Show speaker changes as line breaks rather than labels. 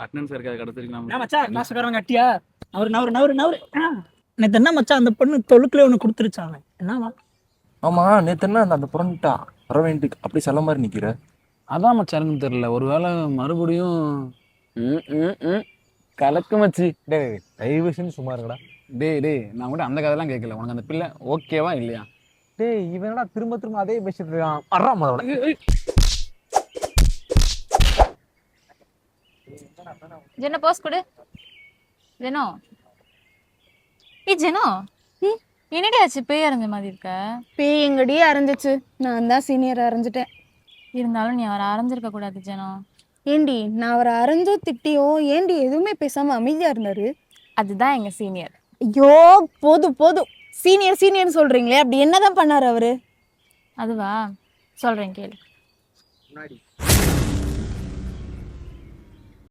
Attendance இருக்காது கடைசிக்கு
என்ன
நம்ம.
மச்சான் கிளாஸ்காரங்க கட்டியா நவரு நேத்து என்ன மச்சான் அந்த பொண்ணு தொழுக்குல ஒன்று கொடுத்துருச்சாங்க என்னவா?
ஆமா நேத்து என்ன அந்த புறன்ட்டா வர வேண்டிய அப்படி சொல்ல மாதிரி நிக்கிற.
அதான் மச்சான் எனக்கு தெரியல, ஒருவேளை மறுபடியும் ம், ம், ம். கலக்கு மச்சி.
டேய் தயவு செஞ்சு சும்மா இருக்கடா.
டேய் நான் கூட அந்த கதைலாம் கேட்கல. உனக்கு அந்த பிள்ளை ஓகேவா இல்லையா?
டேய் இவனடா திரும்ப திரும்ப அதே பேசிட்டு இருக்கான். அறா முதல்ல.
ஜெனோ போஸ் கொடு. ஜெனோ ஜெனோ என்னடி ஆச்சு? பேய் அரைஞ்ச மாதிரி இருக்க.
பேய் எங்கடி அரைஞ்சிச்சு? நான் தான் சீனியர் அரைஞ்சிட்டேன்.
இருந்தாலும் நீ அவரை அரைஞ்சிருக்க கூடாது ஜெனோ.
ஏண்டி நான் அவரை அரைஞ்சோ திட்டியோ ஏண்டி எதுவுமே பேசாம அமைதியா இருந்தாரு?
அதுதான் எங்க சீனியர்.
ஐயோ போதும் போதும், சீனியர் சீனியர்னு சொல்றீங்களே, அப்படி என்னதான் பண்ணாரு அவரு?
அதுவா சொல்றேன் கேளு.
முன்னாடி